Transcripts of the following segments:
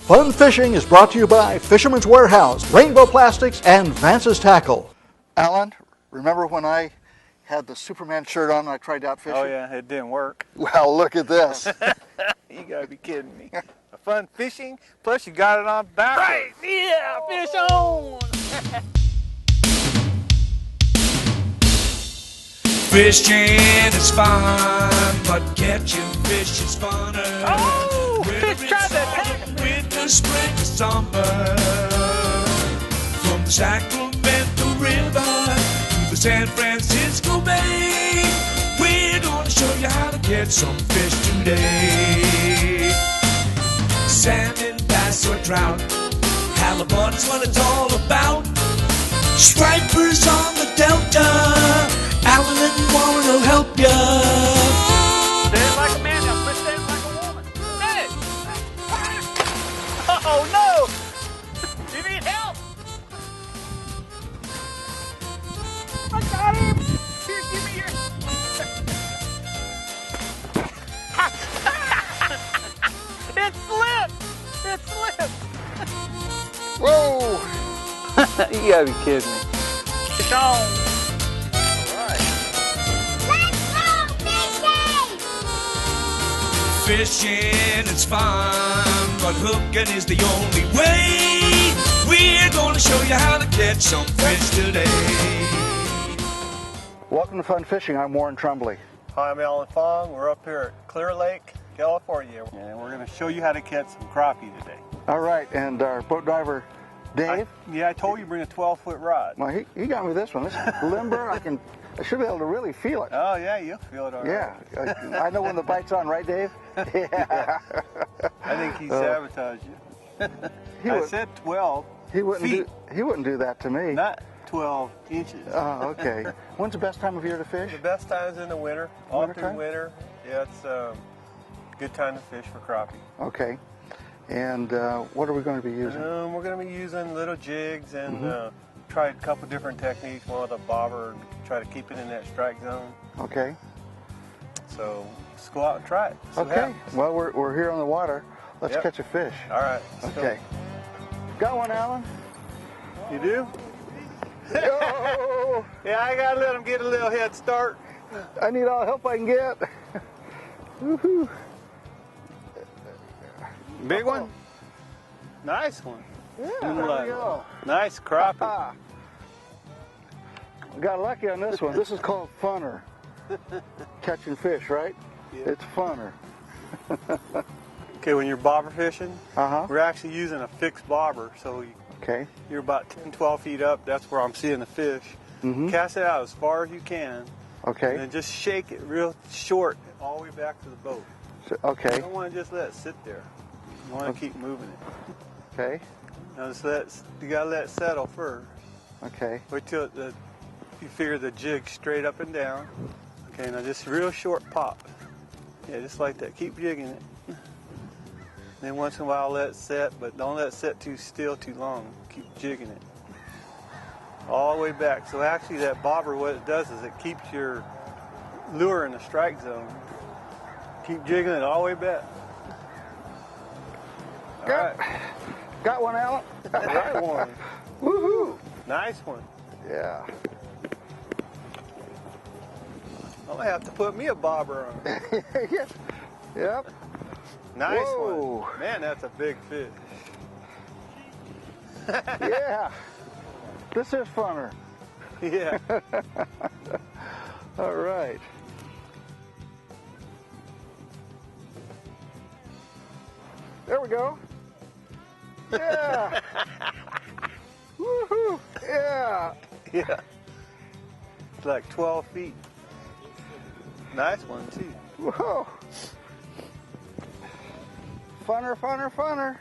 Fun Fishing is brought to you by Fisherman's Warehouse, Rainbow Plastics, and Vance's Tackle. Alan, remember when I had the Superman shirt on and I tried out fishing? Oh yeah, it didn't work. Well, look at this. You gotta be kidding me. Fun fishing, plus you got it on backwards. Right, yeah, fish on! Fishing is fun, but catching fish is funner. Oh, fish tried to attack me. Winter, spring, or summer. From the Sacramento River to the San Francisco Bay, we're gonna show you how to catch some fish today. Salmon, bass, or trout, halibut's what it's all about. Stripers on the Delta, Alan and Warren will help ya. Stand like a man, now quit standing like a woman. Hey! Oh no! You need help? I got him! Here, give me your... It slipped! It slipped! Whoa! You gotta be kidding me. Fish on! Fishing is fun, but hooking is the only way. We're gonna show you how to catch some fish today. Welcome to Fun Fishing. I'm Warren Trumbley. Hi, I'm Alan Fong. We're up here at Clear Lake, California, and we're going to show you how to catch some crappie today. All right, and our boat driver, Dave. I told you bring a 12-foot rod. Well, he got me this one. This is limber. I should be able to really feel it. Oh yeah, you'll feel it all right. Yeah, I know when the bite's on, right, Dave? Yeah. I think he sabotaged you. I said 12 feet. He wouldn't do that to me. Not 12 inches. Oh, okay. When's the best time of year to fish? The best time's in the winter. All through winter. Yeah, it's a good time to fish for crappie. Okay. And what are we going to be using? We're going to be using little jigs and try a couple different techniques. One with a bobber, try to keep it in that strike zone. Okay. So let's go out and try it. Okay. Well, we're here on the water. Let's catch a fish. All right. Okay. Got one, Alan? You do? Oh! Yeah, I gotta let him get a little head start. I need all the help I can get. Woohoo! Big one? Nice one. Yeah, there we go. Nice crappie. Got lucky on this one. This is called funner. Catching fish, right? Yeah. It's funner. Okay, when you're bobber fishing, Uh-huh. we're actually using a fixed bobber. So you're about 10, 12 feet up. That's where I'm seeing the fish. Cast it out as far as you can. Okay. And then just shake it real short all the way back to the boat. Okay. You don't want to just let it sit there. You want to keep moving it. Okay. Now you gotta let it settle first. Okay. Wait till you figure the jig straight up and down. Okay, now just real short pop. Yeah, just like that. Keep jigging it. Then once in a while let it set, but don't let it set too still too long. Keep jigging it. All the way back. So actually that bobber, what it does is it keeps your lure in the strike zone. Keep jigging it all the way back. Got one, Alan? Right one. Woohoo! Nice one. Yeah. I'm gonna have to put me a bobber on. Yes. Yep. Nice Whoa. one. Man, that's a big fish. Yeah. This is funner. Yeah. All right. There we go. Yeah. Woohoo. Yeah. Yeah. It's like 12 feet. Nice one, too. Whoa. Funner, funner, funner.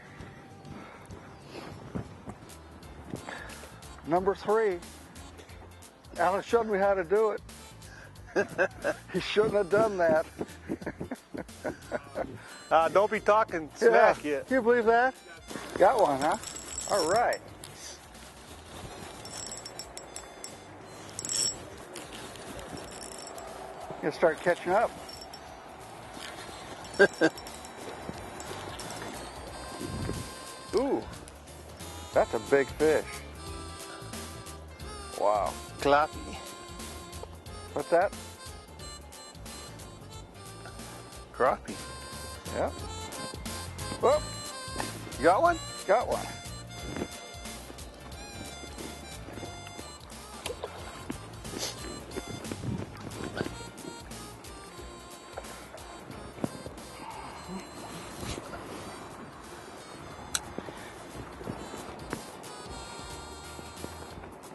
Number 3. Alan showed me how to do it. He shouldn't have done that. Don't be talking smack yet. Can you believe that? Got one, huh? All right. Gonna start catching up. Ooh, that's a big fish. Wow. Crappie. What's that? Crappie. Yep. Oh, you got one? Got one.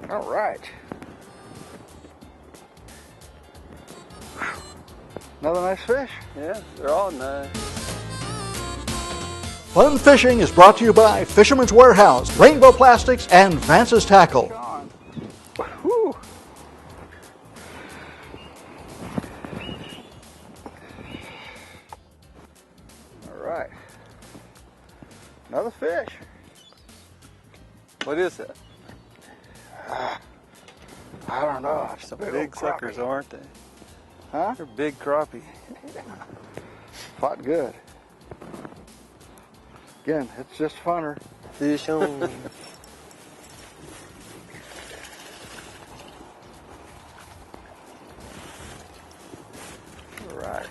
All right. Another nice fish. Yeah, they're all nice. Fun Fishing is brought to you by Fisherman's Warehouse, Rainbow Plastics, and Vance's Tackle. Whew. All right. Another fish. What is that? I don't know. It's Some a big suckers, aren't they? Huh? They're big crappie. Fought good. Again, it's just funner. Fish on. All right.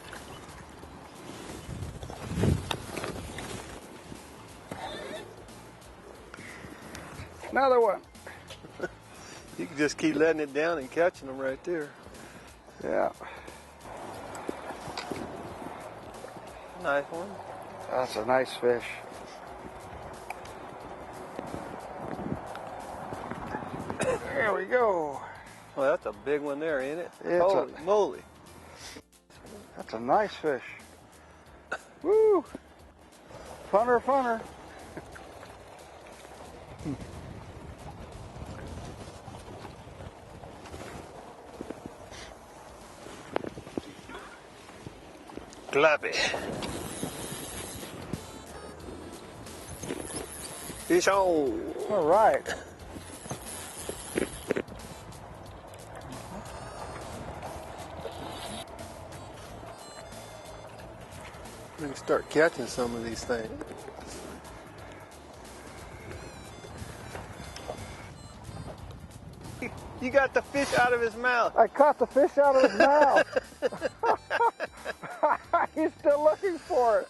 Another one. You can just keep letting it down and catching them right there. Yeah. Nice one. That's a nice fish. There we go. Well, that's a big one there, ain't it? It's Holy moly. That's a nice fish. Woo! Funner, funner. Crappie. Fish on. All right. We can start catching some of these things. You got the fish out of his mouth. I caught the fish out of his mouth. He's still looking for it.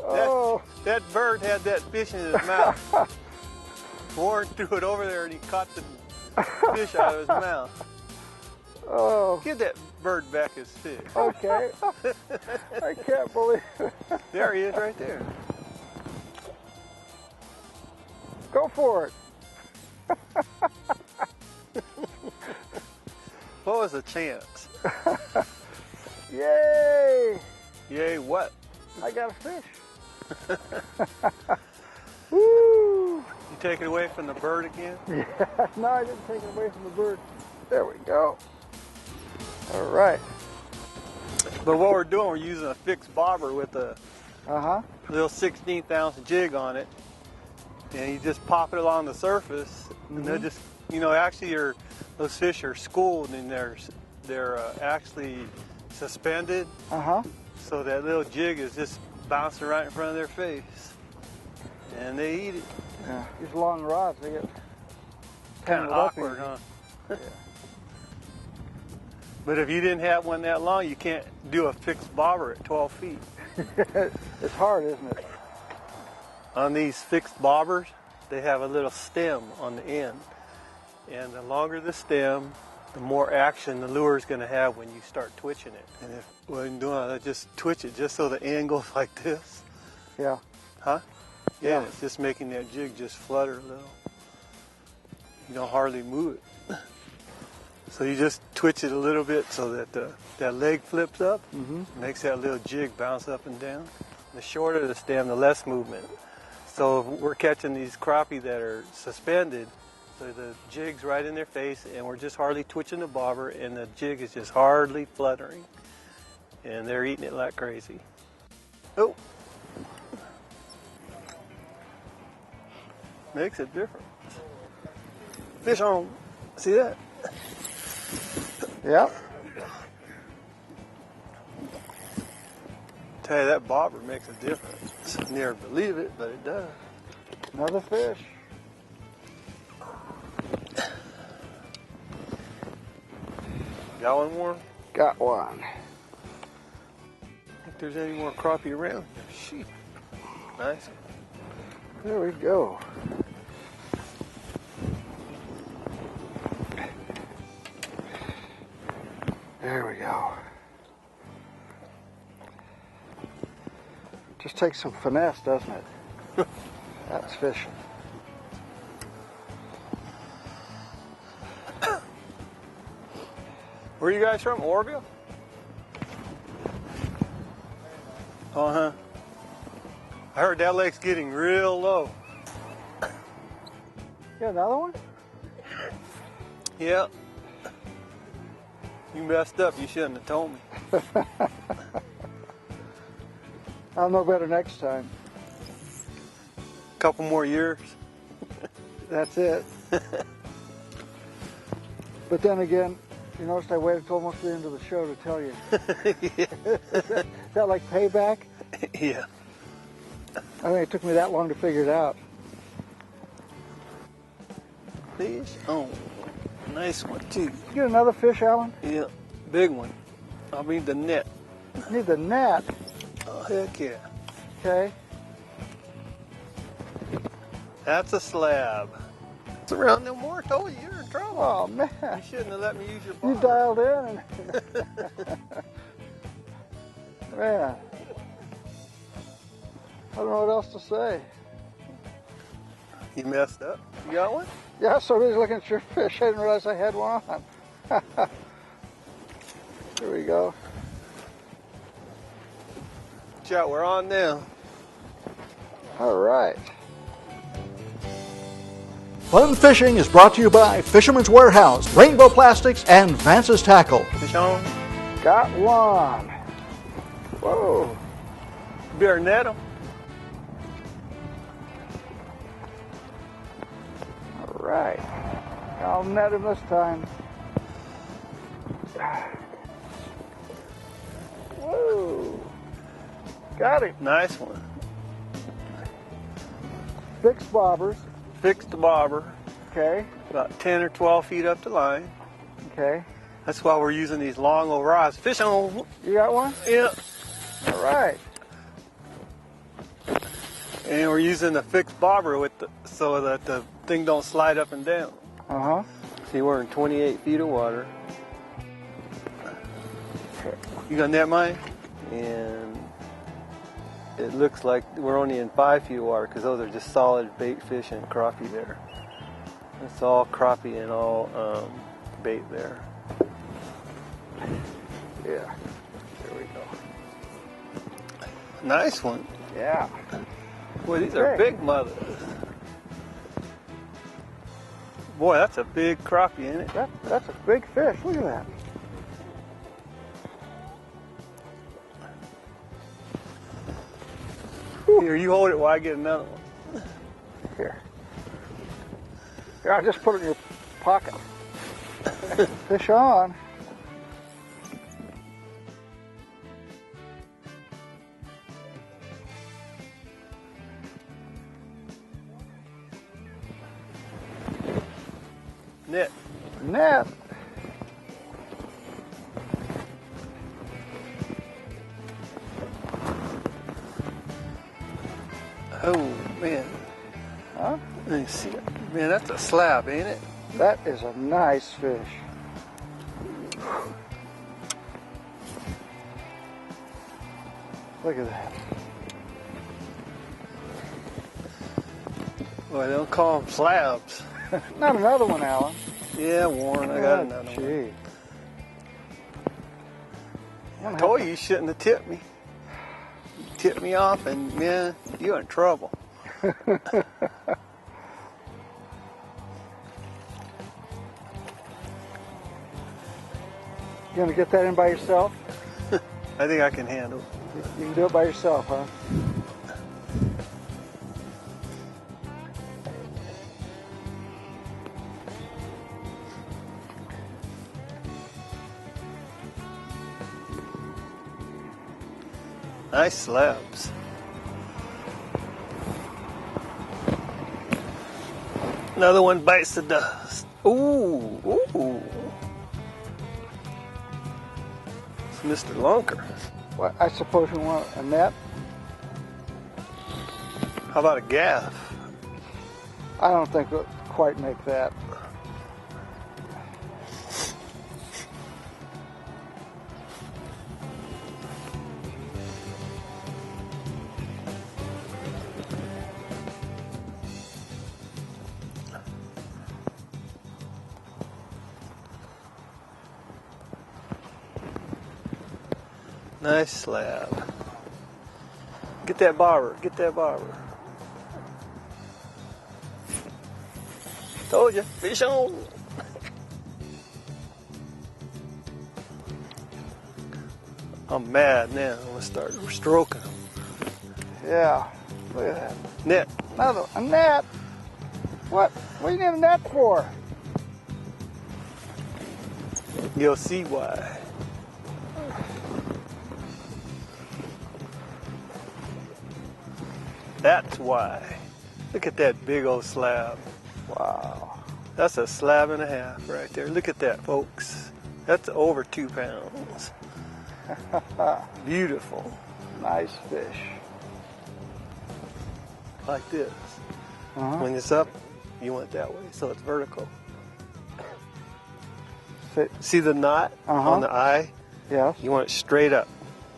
Oh. That bird had that fish in his mouth. Warren threw it over there and he caught the fish out of his mouth. Oh. Give that bird back his fish. Okay. I can't believe it. There he is right there. Go for it. What was the chance? Yay! Yay, what? I got a fish. Woo! You take it away from the bird again? Yeah, no, I didn't take it away from the bird. There we go. All right. But what we're doing, we're using a fixed bobber with a Uh-huh. little 16th ounce jig on it. And you just pop it along the surface. And they'll just, you know, actually those fish are schooled and they're actually suspended. Uh-huh. So that little jig is just bouncing right in front of their face. And they eat it. Yeah. These long rods, they get Kind of tangled up awkward, easy. huh? Yeah. But if you didn't have one that long, you can't do a fixed bobber at 12 feet. It's hard, isn't it? On these fixed bobbers, they have a little stem on the end. And the longer the stem, the more action the lure is going to have when you start twitching it. And if what I'm doing, I just twitch it just so the end goes like this. Yeah. Huh? Yeah, Yeah. and it's just making that jig just flutter a little. You don't hardly move it. So you just twitch it a little bit so that that leg flips up, makes that little jig bounce up and down. The shorter the stem, the less movement. So if we're catching these crappie that are suspended, so the jig's right in their face and we're just hardly twitching the bobber and the jig is just hardly fluttering. And they're eating it like crazy. Oh! Makes a difference. Fish on. See that? Yep. Tell you, that bobber makes a difference. Never believe it, but it does. Another fish. Got one more? Got one. If there's any more crappie around. Sheep. Nice. There we go. There we go. Just takes some finesse, doesn't it? That's fishing. Where are you guys from? Orville? Uh-huh. I heard that lake's getting real low. You got another one? Yep. You messed up. You shouldn't have told me. I'll know better next time. Couple more years. That's it. But then again, you noticed I waited till almost the end of the show to tell you. Is that like payback? Yeah. I think it took me that long to figure it out. Fish? Oh, nice one too. You get another fish, Alan? Yeah, big one. I mean the net. You need the net. Oh, heck yeah. Okay. That's a slab. It's around no more. I told you, you're in trouble. Oh, man. You shouldn't have let me use your You bobber. dialed in. Man. I don't know what else to say. You messed up. You got one? Yeah, somebody's looking at your fish. I didn't realize I had one on. Here we go. Watch out, we're on now. All right. Fun Fishing is brought to you by Fisherman's Warehouse, Rainbow Plastics, and Vance's Tackle. Fish on. Got one. Whoa. Better net them. All right. I'll net him this time. Whoa. Got him. Nice one. Fixed bobbers. Fixed the bobber. Okay. About 10 or 12 feet up the line. Okay. That's why we're using these long old rods. Fish on. You got one? Yeah. All right. And we're using the fixed bobber with so that the thing don't slide up and down. Uh-huh. See, we're in 28 feet of water. You got net mine? And it looks like we're only in 5 feet of water because those are just solid bait fish and crappie there. It's all crappie and all bait there. Yeah. There we go. Nice one. Yeah. Boy, these are Okay. big mothers. Boy, that's a big crappie, ain't it? That's a big fish. Look at that. Here, you hold it while I get another one. Here. Here, I'll just put it in your pocket. Fish on. Net. Net. Oh, man. Huh? Let me see. Man, that's a slab, ain't it? That is a nice fish. Look at that. Boy, they don't call them slabs. Not another one, Alan. Yeah, Warren, I got another one. Gee. I told you shouldn't have tipped me. You tipped me off, and man, you're in trouble. You gonna get that in by yourself? I think I can handle it. You can do it by yourself, huh? Nice slabs. Another one bites the dust. Ooh, ooh. It's Mr. Lunker. Well, I suppose you want a net? How about a gaff? I don't think we'll quite make that. Nice slab. Get that bobber, get that bobber. Told you, fish on. I'm mad now. I'm gonna start stroking them. Yeah, look at that. Net. Another, a net? What do you need a net for? You'll see why. That's why. Look at that big old slab. Wow. That's a slab and a half right there. Look at that, folks. That's over 2 pounds. Beautiful. Nice fish. Like this. Uh-huh. When it's up, you want it that way, so it's vertical. See the knot on the eye? Yes. You want it straight up,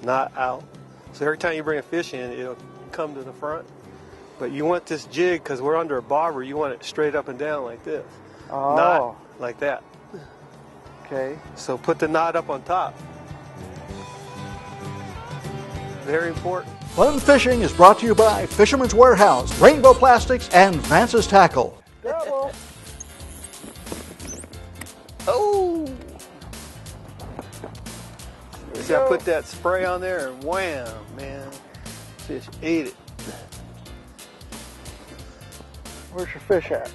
not out. So every time you bring a fish in, it'll come to the front. But you want this jig, because we're under a bobber, you want it straight up and down like this. Oh. Not like that. Okay. So put the knot up on top. Very important. Fun Fishing is brought to you by Fisherman's Warehouse, Rainbow Plastics, and Vance's Tackle. Double. Oh! See, I put that spray on there and wham, man. Fish ate it. Where's your fish at?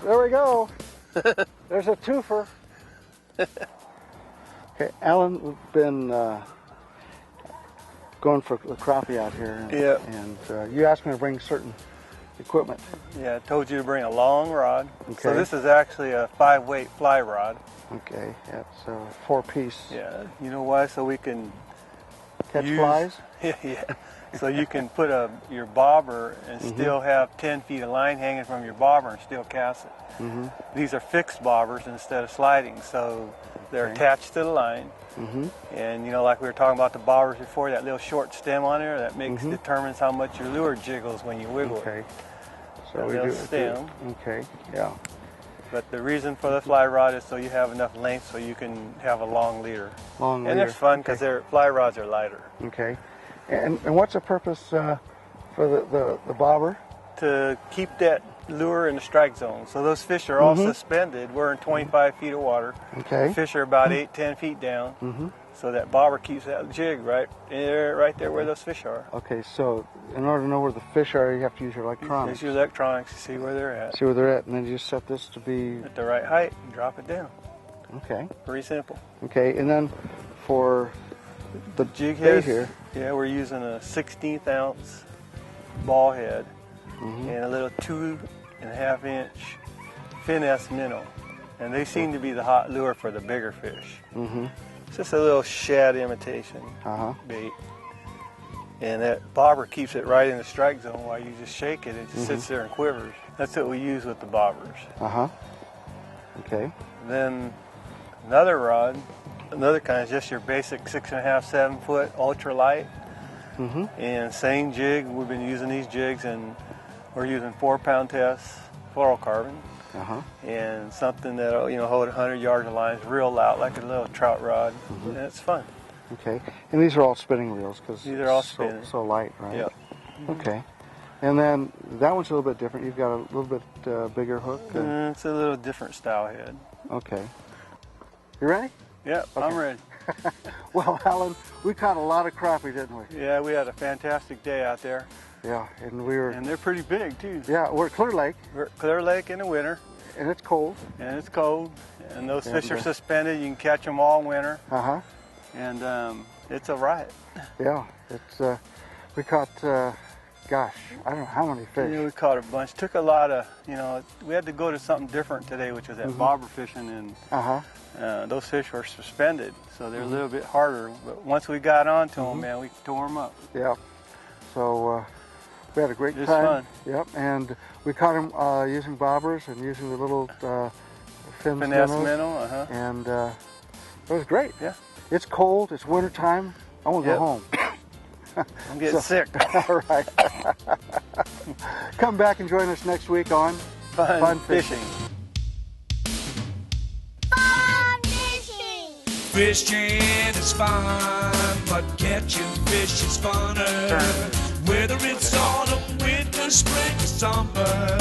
There we go. There's a twofer. Okay, Alan, we've been going for the crappie out here. Yep. And you asked me to bring certain equipment. Yeah, I told you to bring a long rod. Okay. So this is actually a 5-weight fly rod. Okay, that's a 4-piece. Yeah, you know why? So we can Catch use, flies? Yeah. So you can put your bobber and still have 10 feet of line hanging from your bobber and still cast it. These are fixed bobbers instead of sliding, so they're attached to the line. And you know, like we were talking about the bobbers before, that little short stem on there, that makes determines how much your lure jiggles when you wiggle it. Okay. So That we little do stem. Okay, yeah. But the reason for the fly rod is so you have enough length so you can have a long leader. Long And leader. they're fun because their fly rods are lighter. Okay. And what's the purpose for the bobber? To keep that lure in the strike zone. So those fish are all suspended. We're in 25 feet of water. Okay. The fish are about 8-10 feet down. So that bobber keeps that jig right there where those fish are. Okay, so in order to know where the fish are, you have to use your electronics. Use your electronics to see where they're at. See where they're at, and then you just set this to be... At the right height and drop it down. Okay. Pretty simple. Okay, and then for the Jig bait head here... Yeah, we're using a 16th ounce ball head and a little 2.5 inch finesse minnow. And they seem to be the hot lure for the bigger fish. It's just a little shad imitation bait. And that bobber keeps it right in the strike zone while you just shake it. It just sits there and quivers. That's what we use with the bobbers. Okay. Then another rod, another kind is just your basic 6.5, 7 foot ultralight. And same jig. We've been using these jigs, and we're using 4-pound tests, fluorocarbon, and something that'll hold 100 yards of lines real loud, like a little trout rod, and it's fun. Okay. And these are all spinning reels because These are all spinning. so light, right? Yep. Okay. And then that one's a little bit different. You've got a little bit bigger hook. It's a little different style head. Okay. You ready? Yep, I'm ready. Well, Alan, we caught a lot of crappie, didn't we? Yeah, we had a fantastic day out there. Yeah, and we were... And they're pretty big, too. Yeah, we're at Clear Lake. We're at Clear Lake in the winter. And it's cold. And it's cold. And those fish are suspended. You can catch them all winter. And it's a riot. Yeah, it's... We caught, gosh, I don't know how many fish. Yeah, we caught a bunch. Took a lot of, we had to go to something different today, which was that bobber fishing, and those fish were suspended, so they're a little bit harder. But once we got onto them, man, we tore them up. Yeah. So we had a great It was time. fun. Yep. And we caught them using bobbers and using the little finesse minnow. And it was great. Yeah. It's cold. It's winter time. I want to go home. I'm getting sick. All right. Come back and join us next week on Fun fishing. Fun fishing. Fishing is fun, but catching fish is funner. Whether it's autumn, winter, spring, or summer.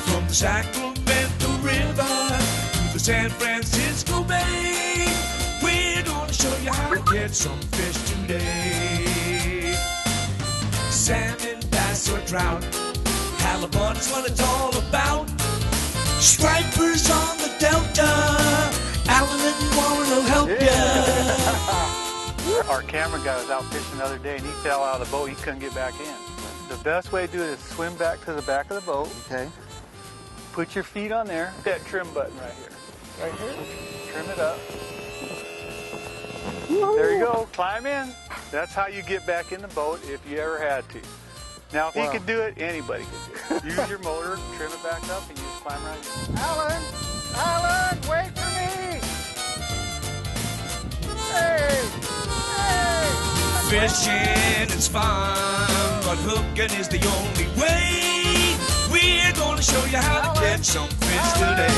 From the Sacramento River to the San Francisco Bay, we're gonna show you how to catch some fish today. Salmon, bass, or trout, halibut's what it's all about. Stripers on the Delta, Alan and Warren will help ya. Our camera guy was out fishing the other day, and he fell out of the boat. He couldn't get back in. The best way to do it is swim back to the back of the boat. Okay. Put your feet on there. That trim button right here. Right here. Trim it up. There you go. Climb in. That's how you get back in the boat if you ever had to. Now, if he could do it, anybody could do it. Use your motor, trim it back up, and you just climb right in. Alan, wait for me. Hey. Fishing is fun, but hooking is the only way. We're gonna show you how to catch some fish today.